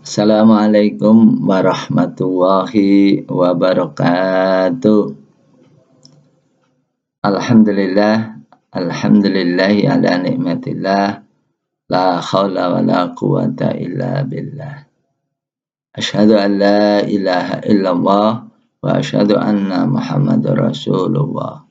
Assalamualaikum warahmatullahi wabarakatuh. Alhamdulillahi ala nikmatillah. La haula wa la quwata illa billah. Asyhadu an la ilaha illallah wa asyhadu anna Muhammadar Rasulullah.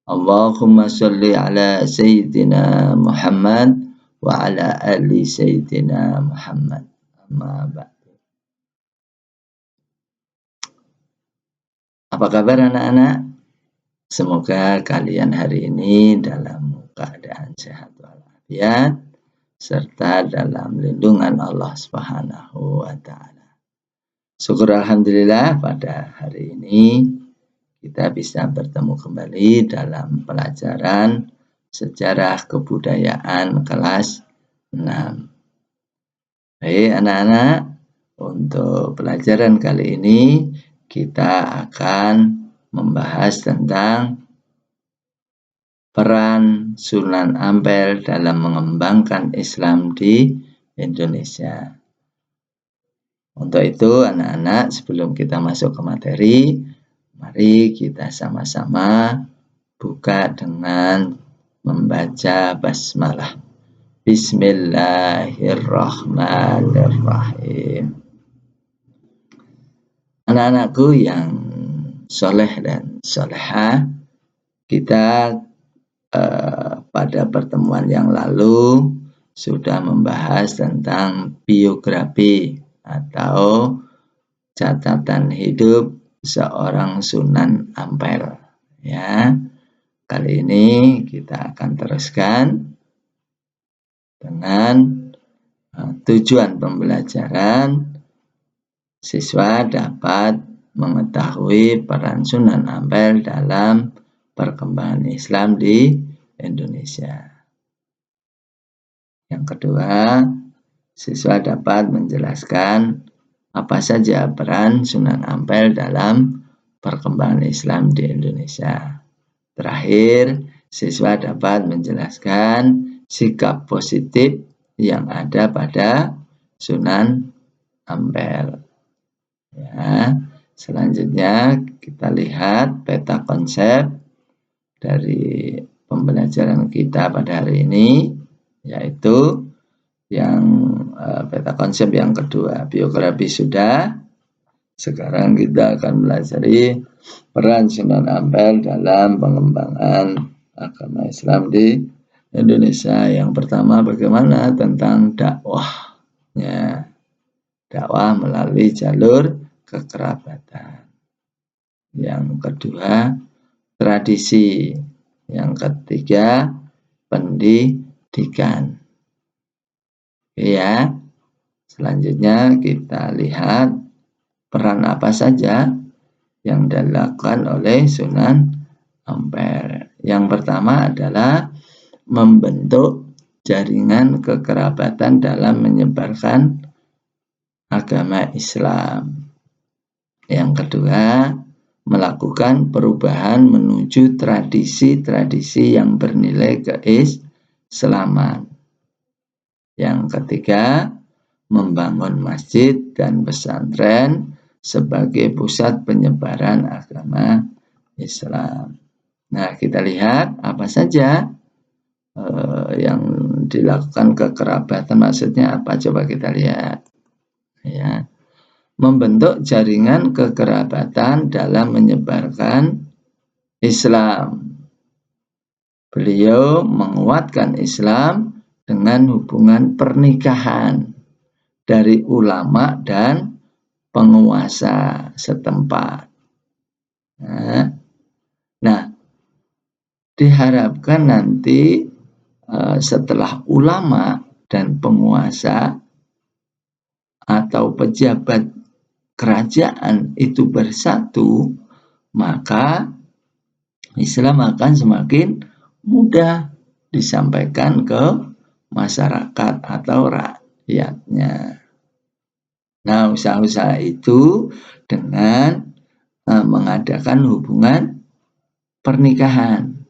Allahumma sholli ala sayyidina Muhammad wa ala ali sayyidina Muhammad. Amma ba'du. Apa kabar anak-anak? Semoga kalian hari ini dalam keadaan sehat walafiat serta dalam lindungan Allah Subhanahu wa taala. Syukur alhamdulillah pada hari ini kita bisa bertemu kembali dalam pelajaran sejarah kebudayaan kelas 6. Baik anak-anak, untuk pelajaran kali ini kita akan membahas tentang peran Sunan Ampel dalam mengembangkan Islam di Indonesia. Untuk itu anak-anak, sebelum kita masuk ke materi, mari kita sama-sama buka dengan membaca basmalah. Bismillahirrahmanirrahim. Anak-anakku yang soleh dan solehah, kita pada pertemuan yang lalu sudah membahas tentang biografi atau catatan hidup seorang Sunan Ampel. Ya, kali ini kita akan teruskan dengan tujuan pembelajaran. Siswa dapat mengetahui peran Sunan Ampel dalam perkembangan Islam di Indonesia. Yang kedua, siswa dapat menjelaskan apa saja peran Sunan Ampel dalam perkembangan Islam di Indonesia. Terakhir, siswa dapat menjelaskan sikap positif yang ada pada Sunan Ampel. Ya, selanjutnya kita lihat peta konsep dari pembelajaran kita pada hari ini, yaitu yang peta konsep yang kedua, biografi sudah. Sekarang kita akan pelajari peran Sunan Ampel dalam pengembangan agama Islam di Indonesia. Yang pertama, bagaimana tentang dakwahnya. Dakwah melalui jalur kekerabatan. Yang kedua, tradisi. Yang ketiga, pendidikan. Ya, selanjutnya kita lihat peran apa saja yang dilakukan oleh Sunan Ampel. Yang pertama adalah membentuk jaringan kekerabatan dalam menyebarkan agama Islam. Yang kedua, melakukan perubahan menuju tradisi-tradisi yang bernilai keislaman. Yang ketiga, membangun masjid dan pesantren sebagai pusat penyebaran agama Islam. Nah, kita lihat apa saja yang dilakukan kekerabatan, maksudnya apa? Coba kita lihat. Ya, membentuk jaringan kekerabatan dalam menyebarkan Islam. Beliau menguatkan Islam dengan hubungan pernikahan dari ulama dan penguasa setempat. Nah, diharapkan nanti setelah ulama dan penguasa atau pejabat kerajaan itu bersatu, maka Islam akan semakin mudah disampaikan ke masyarakat atau rakyatnya. Nah, usaha-usaha itu dengan mengadakan hubungan pernikahan.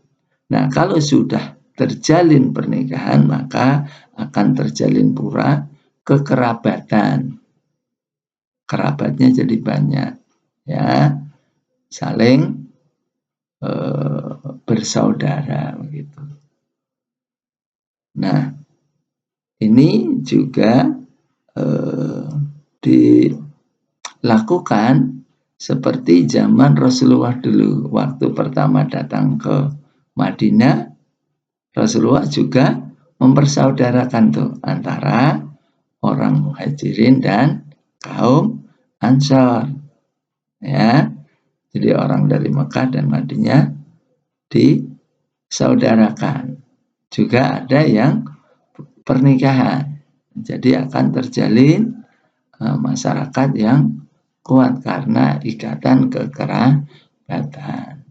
Nah, kalau sudah terjalin pernikahan, maka akan terjalin pula kekerabatan. kerabatnya jadi banyak, ya, saling bersaudara begitu. Nah, ini juga dilakukan seperti zaman Rasulullah dulu. Waktu pertama datang ke Madinah, Rasulullah juga mempersaudarakan tuh antara orang Muhajirin dan kaum Ansor. Ya, jadi orang dari Mekah dan Madinah disaudarakan. Juga ada yang pernikahan. Jadi akan terjalin masyarakat yang kuat karena ikatan kekerabatan.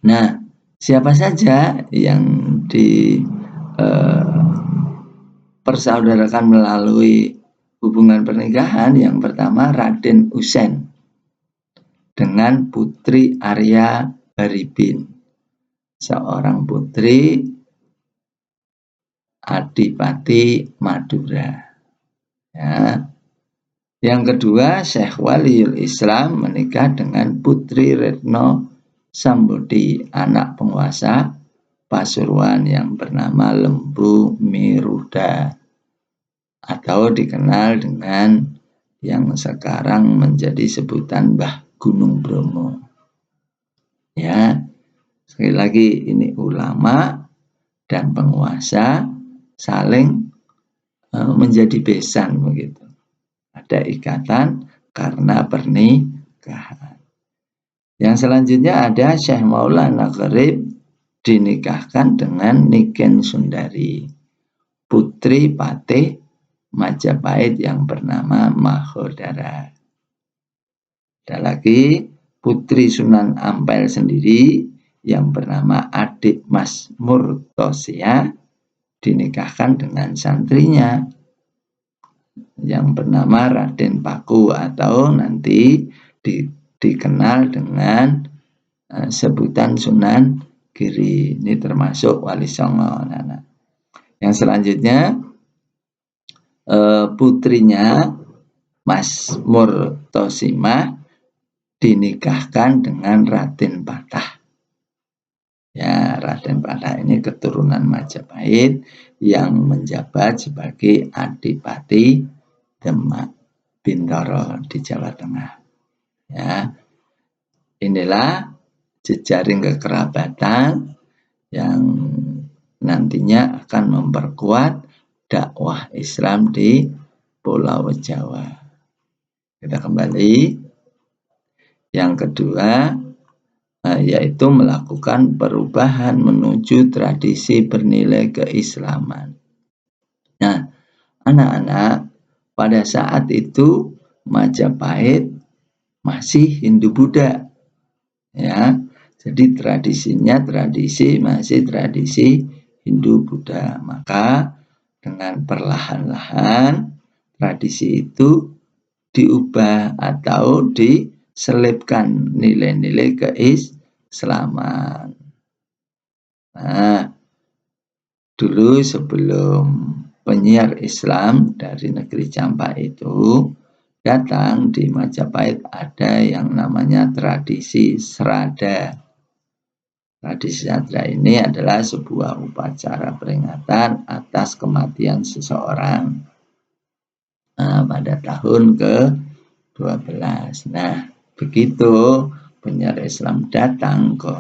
Nah, siapa saja yang dipersaudarakan melalui hubungan pernikahan? Yang pertama Raden Usen dengan Putri Arya Haribin, seorang putri Adipati Madura. Ya. Yang kedua, Syekh Waliul Islam menikah dengan Putri Retno Sambodi, anak penguasa Pasuruan yang bernama Lembu Miruda, atau dikenal dengan yang sekarang menjadi sebutan Mbah Gunung Bromo. Ya, sekali lagi ini ulama dan penguasa saling menjadi besan begitu. Ada ikatan karena pernikahan. Yang selanjutnya ada Syekh Maulana Gharib dinikahkan dengan Niken Sundari, putri Patih Majapahit yang bernama Mahodara. Ada lagi Putri Sunan Ampel sendiri yang bernama Adik Mas Murtosia dinikahkan dengan santrinya yang bernama Raden Paku, atau nanti dikenal dengan sebutan Sunan Giri. Ini termasuk Wali Songo. Yang selanjutnya putrinya Mas Murtosimah dinikahkan dengan Raden Patah. Ya, Raden Patah ini keturunan Majapahit yang menjabat sebagai Adipati Demak Bintoro di Jawa Tengah. Ya, inilah jejaring kekerabatan yang nantinya akan memperkuat dakwah Islam di Pulau Jawa. Kita kembali. Yang kedua, yaitu melakukan perubahan menuju tradisi bernilai keislaman. Nah, anak-anak, pada saat itu Majapahit masih Hindu-Buddha. Ya, jadi tradisinya masih tradisi Hindu-Buddha. Maka dengan perlahan-lahan tradisi itu diubah atau diselipkan nilai-nilai keislaman. Nah, dulu sebelum penyiar Islam dari negeri Campak itu datang di Majapahit, ada yang namanya tradisi Srada. Tradisi Srada ini adalah sebuah upacara peringatan atas kematian seseorang pada tahun ke-12. Nah, begitu penyiar Islam datang ke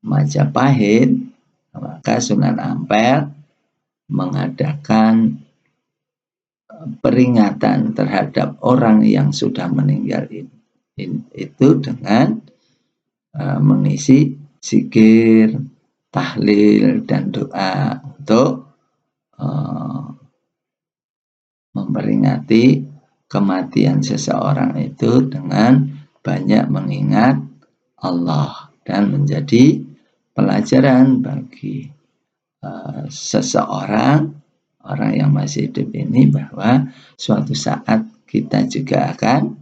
Majapahit, maka Sunan Ampel mengadakan peringatan terhadap orang yang sudah meninggal itu dengan mengisi zikir, tahlil, dan doa untuk memperingati kematian seseorang itu dengan banyak mengingat Allah, dan menjadi pelajaran bagi seseorang, orang yang masih hidup ini, bahwa suatu saat kita juga akan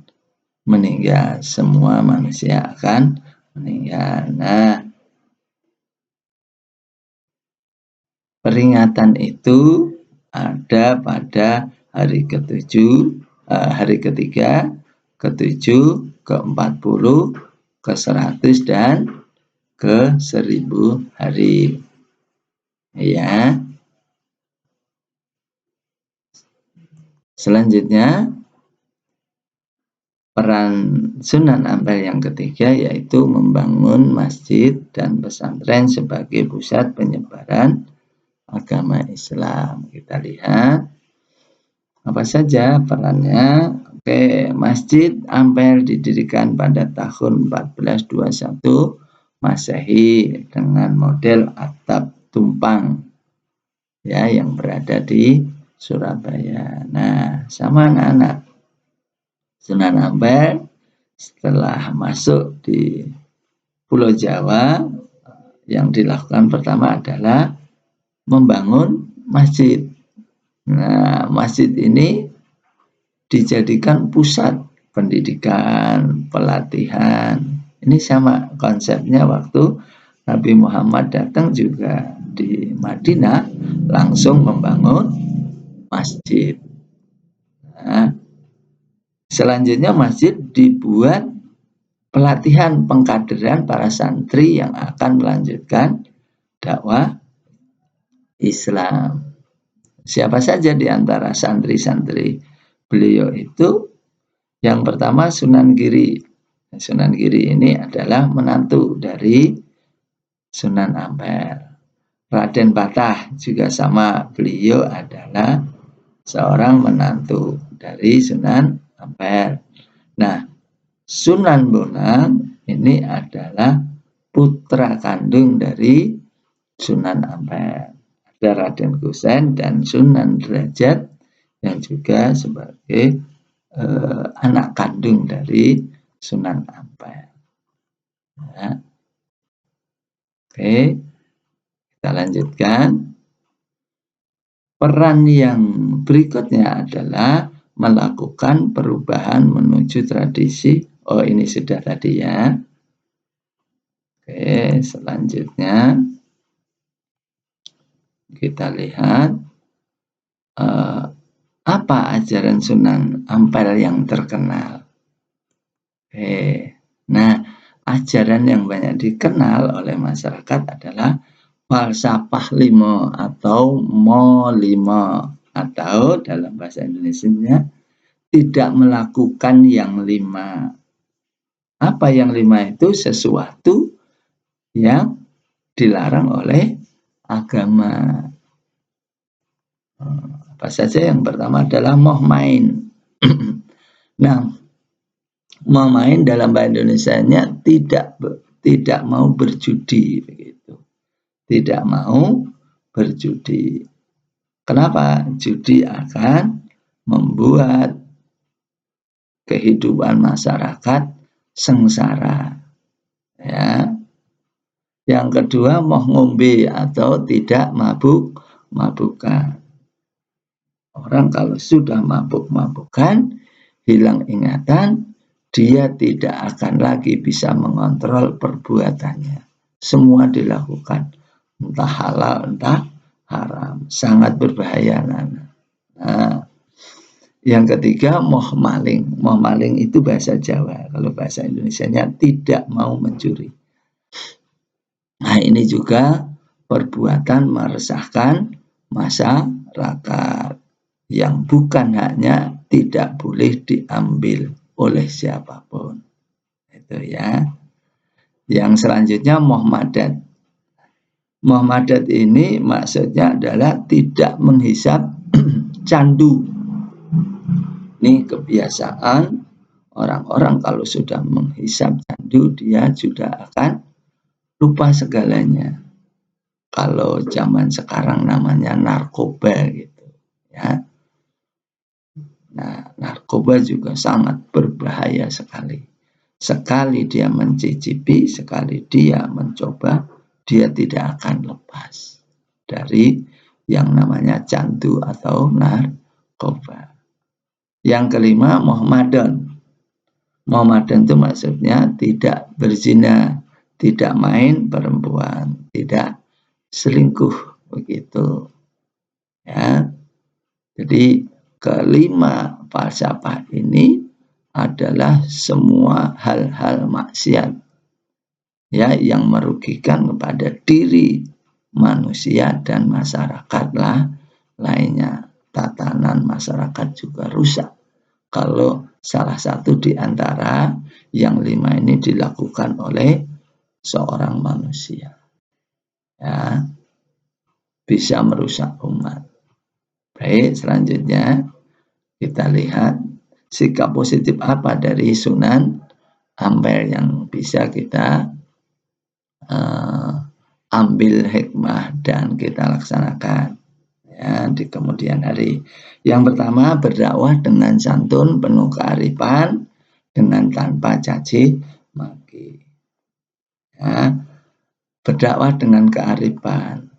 meninggal. Semua manusia akan meninggal. Nah, peringatan itu ada pada hari ke-7 hari ketiga, ke-7, ke-40, ke-100 dan ke-1000 hari. Ya. Selanjutnya, peran Sunan Ampel yang ketiga yaitu membangun masjid dan pesantren sebagai pusat penyebaran agama Islam. Kita lihat apa saja perannya. Oke, Masjid Ampel didirikan pada tahun 1421 Masehi dengan model atap tumpang ya yang berada di Surabaya. Nah, sama anak-anak, Sunan Ampel setelah masuk di Pulau Jawa, yang dilakukan pertama adalah membangun masjid. Nah, masjid ini dijadikan pusat pendidikan, pelatihan. Ini sama konsepnya waktu Nabi Muhammad datang juga di Madinah, langsung membangun masjid. Nah, selanjutnya masjid dibuat pelatihan pengkaderan para santri yang akan melanjutkan dakwah Islam. Siapa saja di antara santri-santri beliau itu? Yang pertama Sunan Giri. Sunan Giri ini adalah menantu dari Sunan Ampel. Raden Patah juga sama, beliau adalah seorang menantu dari Sunan Ampel. Nah, Sunan Bonang ini adalah putra kandung dari Sunan Ampel. Ada Raden Kusen dan Sunan Derajat yang juga sebagai anak kandung dari Sunan Ampel. Ya. Oke, kita lanjutkan. Peran yang berikutnya adalah melakukan perubahan menuju tradisi. Oh, ini sudah tadi ya. Oke, selanjutnya kita lihat apa ajaran Sunan Ampel yang terkenal. Oke, nah ajaran yang banyak dikenal oleh masyarakat adalah falsafah lima atau mo lima, atau dalam bahasa Indonesianya tidak melakukan yang lima. Apa yang lima itu? Sesuatu yang dilarang oleh agama. Apa saja? Yang pertama adalah moh main. Nah, moh main dalam bahasa Indonesianya tidak mau berjudi, begitu. Tidak mau berjudi. Kenapa? Judi akan membuat kehidupan masyarakat sengsara. Ya. Yang kedua, moh ngombe atau tidak mabuk-mabukan. Orang kalau sudah mabuk-mabukan, hilang ingatan, dia tidak akan lagi bisa mengontrol perbuatannya. Semua dilakukan, entah halal, entah haram. Sangat berbahaya. Nah, yang ketiga, moh maling. Moh maling itu bahasa Jawa. Kalau bahasa Indonesianya tidak mau mencuri. Nah, ini juga perbuatan meresahkan masyarakat yang bukan haknya tidak boleh diambil oleh siapapun. Itu ya. Yang selanjutnya moh madat. Moh madat ini maksudnya adalah tidak menghisap candu. Ini kebiasaan orang-orang kalau sudah menghisap candu, dia juga akan lupa segalanya. Kalau zaman sekarang namanya narkoba gitu ya. Nah, narkoba juga sangat berbahaya sekali. Sekali dia mencicipi, sekali dia mencoba, dia tidak akan lepas dari yang namanya candu atau narkoba. Yang kelima, Muhammadan. Muhammadan itu maksudnya tidak berzina, tidak main perempuan, tidak selingkuh, begitu. Ya. Jadi kelima falsafah ini adalah semua hal-hal maksiat ya yang merugikan kepada diri manusia dan masyarakat lah lainnya. Tatanan masyarakat juga rusak kalau salah satu di antara yang 5 ini dilakukan oleh seorang manusia. Ya, bisa merusak umat. Baik, selanjutnya kita lihat sikap positif apa dari Sunan Ampel yang bisa kita ambil hikmah dan kita laksanakan ya di kemudian hari. Yang pertama, berdakwah dengan santun, penuh kearifan, dengan tanpa caci maki. Ya, berdakwah dengan kearifan.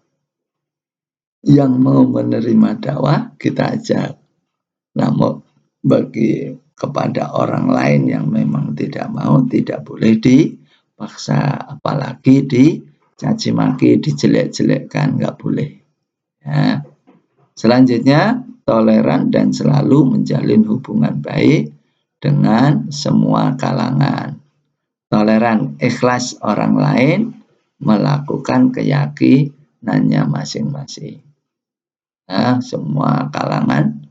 Yang mau menerima dakwah kita ajak. Namun bagi kepada orang lain yang memang tidak mau, tidak boleh dipaksa, apalagi dicaci maki, dijelek-jelekkan, nggak boleh. Ya. Selanjutnya, toleran dan selalu menjalin hubungan baik dengan semua kalangan. Toleran, ikhlas orang lain melakukan keyakinannya masing-masing. Nah, semua kalangan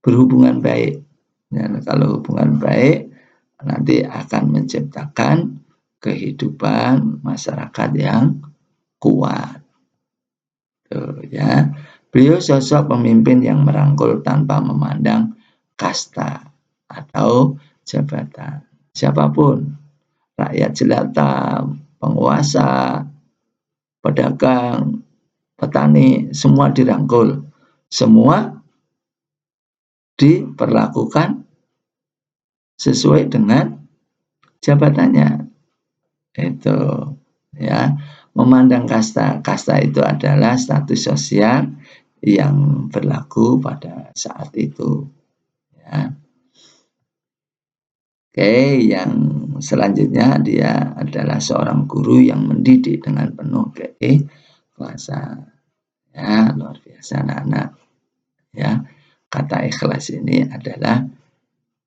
berhubungan baik. Dan kalau hubungan baik nanti akan menciptakan kehidupan masyarakat yang kuat. Tuh, ya. Beliau sosok pemimpin yang merangkul tanpa memandang kasta atau jabatan. Siapapun, rakyat jelata, penguasa, pedagang, petani, semua dirangkul. Semua diperlakukan sesuai dengan jabatannya. Itu ya, memandang kasta. Kasta itu adalah status sosial yang berlaku pada saat itu. Ya. Oke, yang selanjutnya dia adalah seorang guru yang mendidik dengan penuh keikhlasan. Ya, luar biasa anak-anak. Ya, kata ikhlas ini adalah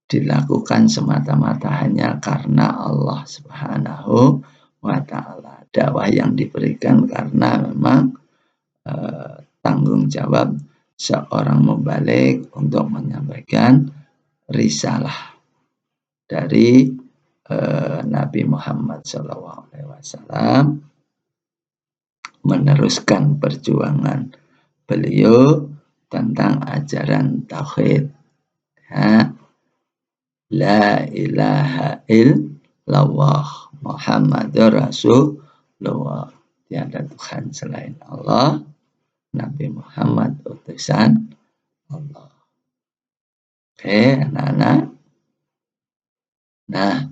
dilakukan semata-mata hanya karena Allah Subhanahu wa Ta'ala. Dakwah yang diberikan karena memang tanggung jawab seorang mubalik untuk menyampaikan risalah dari Nabi Muhammad SAW, meneruskan perjuangan beliau tentang ajaran tauhid. Ya. La ilaha illallah Muhammadur Rasulullah. Tiada Tuhan selain Allah. Nabi Muhammad utusan Allah. Oke, anak-anak. Nah,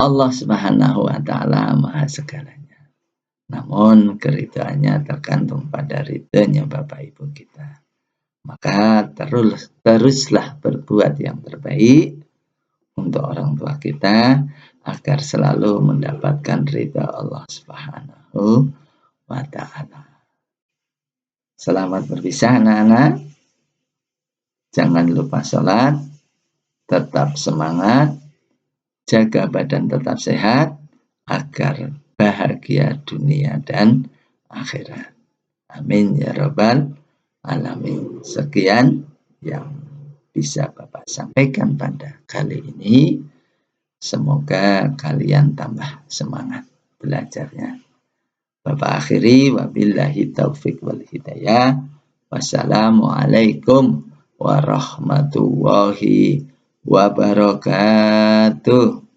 Allah Subhanahu wa Ta'ala Maha segalanya. Namun keridhaannya tergantung pada ridhonya Bapak Ibu kita. Maka teruslah berbuat yang terbaik untuk orang tua kita agar selalu mendapatkan ridha Allah Subhanahu wa Ta'ala. Selamat berpisah anak-anak. Jangan lupa sholat, tetap semangat, jaga badan tetap sehat agar bahagia dunia dan akhirat. Amin ya rabbal alamin. Sekian yang bisa Bapak sampaikan pada kali ini. Semoga kalian tambah semangat belajarnya. Bapak akhiri, wabillahi taufik wal hidayah. Wassalamualaikum warahmatullahi wabarakatuh.